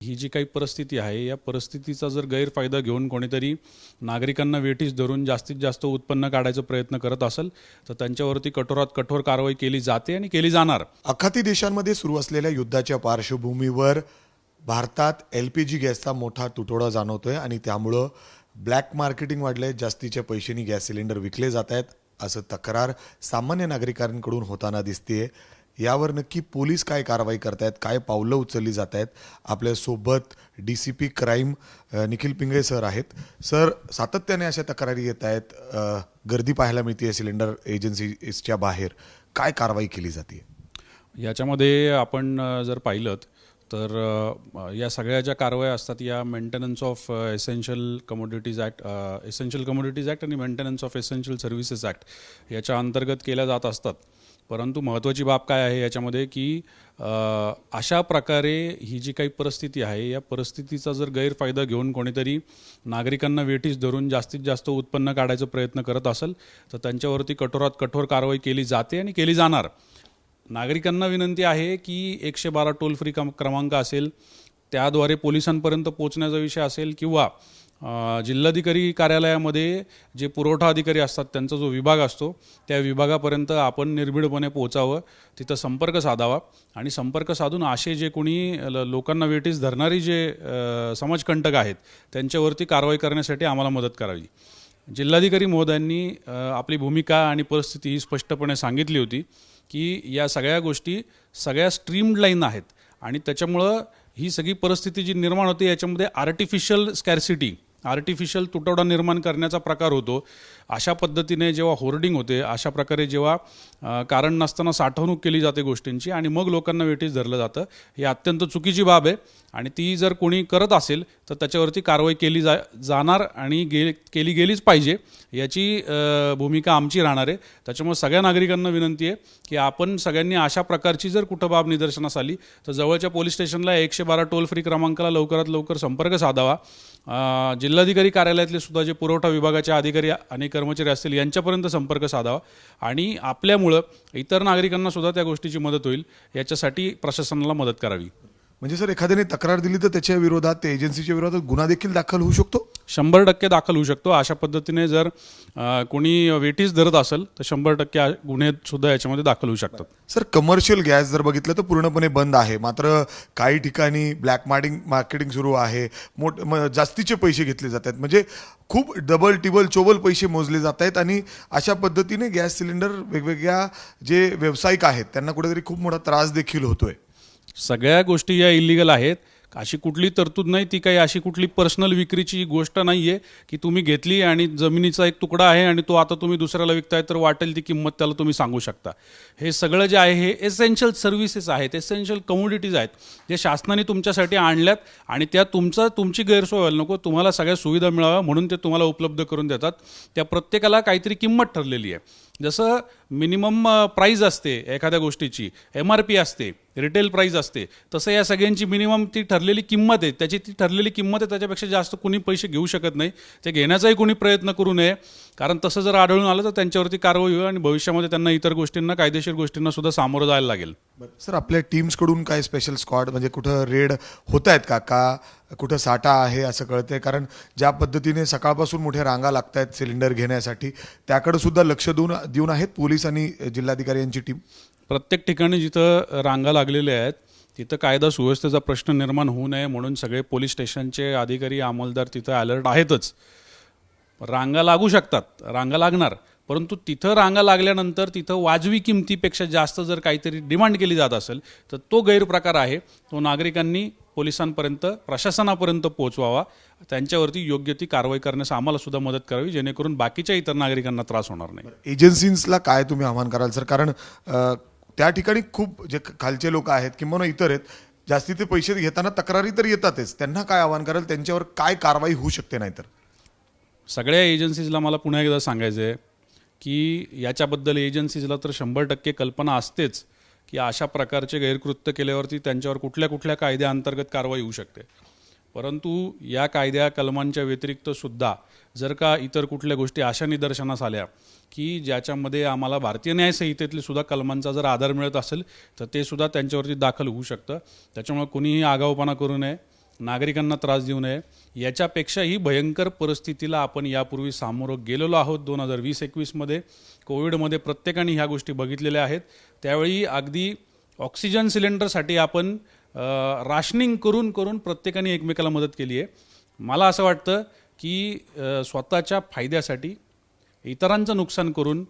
ही जी काही परिस्थिती आहे या परिस्थितीचा जर गैरफायदा घेऊन कोणीतरी नागरिकांना वेठीस धरून जास्तीत जास्त उत्पन्न काढायचा प्रयत्न करत असेल तर त्यांच्यावरती कठोरात कठोर कारवाई केली जाते आणि केली जाणार। आखाती देशांमध्ये सुरू असलेल्या युद्धाच्या पार्श्वभूमीवर भारतात LPG गॅसचा मोठा तुटवडा जाणवतोय आणि त्यामुळं ब्लॅक मार्केटिंग वाढलंय, जास्तीच्या पैशांनी गॅस सिलेंडर विकले जात आहेत असं तक्रार सामान्य नागरिकांकडून होताना दिसतेय। यावर नक्की पोलीस काय कारवाई करतायत, काय पावलं उचलली जात आहेत? आपल्यासोबत DCP crime Nikhil Pingale sir आहेत। सर, सातत्याने अशा तक्रारी येत आहेत, गर्दी पाहायला मिळते सिलेंडर एजन्सीच्या बाहेर, काय कारवाई केली जाते? याच्यामध्ये आपण जर पाहिलं तर या सगळ्या ज्या कारवाया असतात या maintenance of essential commodities act आणि maintenance of essential services act याच्या अंतर्गत केल्या जात असतात। परंतु महत्त्वाची बाब काय आहे याच्यामध्ये की अशा प्रकारे ही जी काही परिस्थिती आहे या परिस्थितीचा जर गैरफायदा घेऊन कोणीतरी नागरिकांना वेठीस धरून जास्तीत जास्त उत्पन्न काढायचा प्रयत्न करत असेल तर त्यांच्यावरती कठोरात कठोर कारवाई केली जाते आणि केली जाणार। नागरिकांना विनंती आहे की 112 टोल फ्री क्रमांक असेल त्याद्वारे पोलिसांपर्यंत पोहोचण्याचा विषय असेल किंवा जिल्हाधिकारी कार्यालयामध्ये जे पुरवठा अधिकारी असतात त्यांचा जो विभाग असतो त्या विभागापर्यंत आपण निर्भीडपणे पोहोचावं, तिथं संपर्क साधावा आणि संपर्क साधून असे जे कोणी लोकांना वेठीस धरणारी जे समाजकंटक आहेत त्यांच्यावरती कारवाई करण्यासाठी आम्हाला मदत करावी। जिल्हाधिकारी महोदयांनी आपली भूमिका आणि परिस्थिती ही स्पष्टपणे सांगितली होती की या सगळ्या गोष्टी सगळ्या स्ट्रीमलाईन आहेत आणि त्याच्यामुळं ही सगळी परिस्थिती जी निर्माण होते याच्यामध्ये आर्टिफिशियल तुटवडा निर्माण करण्याचा प्रकार होतो। अशा पद्धतीने जेव्हा होर्डिंग होते, अशा प्रकारे जेव्हा कारण नसताना साठवणूक केली जाते गोष्टींची आणि मग लोकांना वेठीस धरलं जातं, ही अत्यंत चुकीची बाब आहे आणि ती जर कोणी करत असेल तर त्याच्यावरती कारवाई केली जाणार आणि केली गेलीच पाहिजे याची भूमिका आमची राहणार आहे। त्याच्यामुळे सगळ्या नागरिकांना विनंती आहे की आपण सगळ्यांनी अशा प्रकारची जर कुठं बाब निदर्शनास आली तर जवळच्या पोलीस स्टेशनला 112 टोल फ्री क्रमांकाला लवकरात लवकर संपर्क साधावा। जिल्हाधिकारी कार्यालयातले सुद्धा जे पुरवठा विभागाचे अधिकारी आणि कर्मचारी असतील यांच्यापर्यंत संपर्क साधावा आणि आपल्यामुळं इतर नागरिकांना सुद्धा त्या गोष्टीची मदत होईल याच्यासाठी प्रशासनाला मदत करावी। म्हणजे सर, एखाद्याने तक्रार दिली तर त्याच्या विरोधात, त्या एजन्सीच्या विरोधात गुन्हा देखील दाखल होऊ शकतो? 100% दाखल होऊ शकतो। अशा पद्धतीने जर कोणी वेठीस धरत असेल तर 100% गुन्हे सुद्धा याच्यामध्ये दाखल होऊ शकतात। सर, कमर्शियल गॅस जर बघितलं तर पूर्णपणे बंद आहे, मात्र काही ठिकाणी ब्लॅक मार्केटिंग सुरू आहे, जास्तीचे पैसे घेतले जात आहेत, म्हणजे खूप डबल टिबल चोबल पैसे मोजले जात आहेत आणि अशा पद्धतीने गॅस सिलेंडर वेगवेगळ्या जे व्यावसायिक आहेत त्यांना कुठेतरी खूप मोठा त्रास देखील होतोय। सगळ्या गोष्टी या इलिगल आहेत, अशी कुठली तरतूद नाही, ती काही अशी कुठली पर्सनल विक्रीची गोष्ट नाही आहे की तुम्ही घेतली आणि जमिनीचा एक तुकडा आहे आणि तो आता तुम्ही दुसऱ्याला विकताय तर वाटेल ती किंमत त्याला तुम्ही सांगू शकता। हे सगळं जे आहे हे एसेन्शियल सर्व्हिसेस आहेत, एसेन्शियल कमोडिटीज आहेत जे शासनाने तुमच्यासाठी आणल्यात आणि त्या तुमची गैरसोय व्हायला नको, तुम्हाला सगळ्या सुविधा मिळाव्या म्हणून ते तुम्हाला उपलब्ध करून देतात। त्या प्रत्येकाला काहीतरी किंमत ठरलेली आहे, जसं मिनिमम प्राईज असते एखाद्या गोष्टीची, MRP असते, रिटेल प्राईज असते, तसं या सगळ्यांची मिनिमम ती ठरलेली किंमत आहे, त्याची ती ठरलेली किंमत आहे, त्याच्यापेक्षा जास्त कोणी पैसे घेऊ शकत नाही। ते घेण्याचाही कोणी प्रयत्न करू नये, कारण तसं जर आढळून आलं तर त्यांच्यावरती कारवाई होईल आणि भविष्यामध्ये त्यांना इतर गोष्टींना, कायदेशीर गोष्टींना सुद्धा सामोरं जायला लागेल। सर, आपल्या टीम्सकडून काय स्पेशल स्क्वॉड म्हणजे कुठं रेड होत आहेत का कुठं साठा आहे असं कळतंय? कारण ज्या पद्धतीने सकाळपासून मोठ्या रांगा लागत आहेत सिलेंडर घेण्यासाठी, त्याकडे सुद्धा लक्ष देऊन आहेत पोलीस आणि जिल्हाधिकारी यांची टीम? प्रत्येक ठिकाणी जिथं रांगा लागलेल्या आहेत तिथं कायदा सुव्यवस्थेचा प्रश्न निर्माण होऊ नये म्हणून सगळे पोलीस स्टेशनचे अधिकारी, अंमलदार तिथं अलर्ट आहेतच। रांगा लागू शकतात, रांगा लागणार, परंतु तिथं रांगा लागल्यानंतर तिथं वाजवी किमतीपेक्षा जास्त जर काहीतरी डिमांड केली जात असेल तर तो गैरप्रकार आहे, तो नागरिकांनी पोलिसांपर्यंत, प्रशासनापर्यंत पोहोचवावा, त्यांच्यावरती योग्य ती कारवाई करण्यास आम्हाला सुद्धा मदत करावी जेणेकरून बाकीच्या इतर नागरिकांना त्रास होणार नाही। एजन्सीजला काय तुम्ही आवाहन कराल सर? कारण त्या ठिकाणी खूप जे खालचे लोक आहेत किंवा इतर आहेत, जास्ती ते पैसे घेताना तक्रारी तर येतातच, त्यांना काय आवाहन कराल? त्यांच्यावर काय कारवाई होऊ शकते? नाहीतर सगळ्या एजन्सीजला मला पुन्हा एकदा सांगायचं आहे की याच्याबद्दल एजन्सीजला तर 100% कल्पना असतेच की अशा प्रकारचे गैरकृत्य केल्यावरती त्यांच्यावर कुठल्या कुठल्या कायद्याअंतर्गत कारवाई होऊ शकते, परंतु या कायद्या कलमांच्या व्यतिरिक्त सुद्धा जर का इतर कुठल्या गोष्टी अशा निदर्शनास आल्या की ज्याच्यामध्ये आम्हाला भारतीय न्यायसंहितेतले सुद्धा कलमांचा जर आधार मिळत असेल तर ते सुद्धा त्यांच्यावरती दाखल होऊ शकतं। त्याच्यामुळे कोणीही आगाऊपणा करू नये, नागरिकांना त्रास देऊ नये, याच्यापेक्षाही भयंकर परिस्थितीला आपण यापूर्वी सामोरं गेलेलो आहोत. 2020-21मध्ये कोविडमध्ये प्रत्येकाने ह्या गोष्टी बघितलेल्या आहेत. त्यावेळी अगदी ऑक्सिजन सिलेंडरसाठी आपण राशनिंग करून करून प्रत्येकाने एकमेकाला मदत केली आहे. मला असं वाटतं की स्वतःच्या फायद्यासाठी इतरांचं नुकसान करून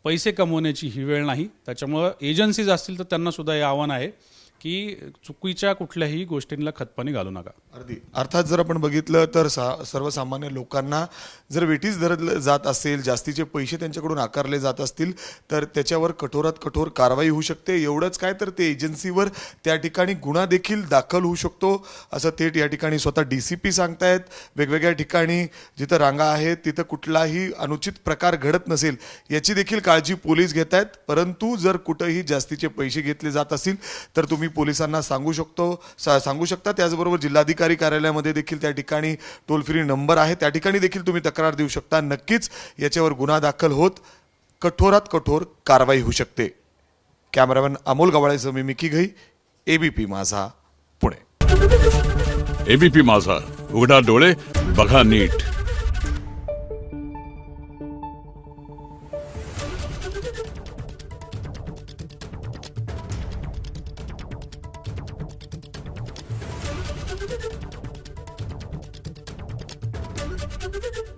पैसे कमवण्याची ही वेळ नाही. त्याच्यामुळं एजन्सीज असतील तर त्यांना सुद्धा हे आव्हान आहे की चुकीच्या कुठल्याही गोष्टींना खतपाणी घालू नका. अर्थात जर आपण बघितलं तर सर्वसामान्य लोकांना जर वेठीस धरलं जात असेल, जास्तीचे पैसे त्यांच्याकडून आकारले जात असतील तर त्याच्यावर कठोरात कठोर कारवाई होऊ शकते. एवढंच काय तर ते एजन्सीवर त्या ठिकाणी गुन्हा देखील दाखल होऊ शकतो असं थेट या ठिकाणी स्वतः DCP सांगतायत. वेगवेगळ्या ठिकाणी जिथं रांगा आहेत तिथं कुठलाही अनुचित प्रकार घडत नसेल याची देखील काळजी पोलीस घेत आहेत. परंतु जर कुठंही जास्तीचे पैसे घेतले जात असतील तर तुम्ही पोलिसांना सांगू शकता. त्याचबरोबर जिल्हाधिकारी कार्यालयामध्ये देखील त्या ठिकाणी टोल फ्री नंबर आहे, त्या ठिकाणी देखील तुम्ही तक्रार देऊ शकता. नक्कीच याच्यावर गुन्हा दाखल होत कठोरात कठोर कारवाई होऊ शकते. कॅमेरामॅन अमोल गवाळेसह मी मिकी घई, ABP माझा, पुणे. ABP माझा, उघडा डोळे बघा नीट. Thank you.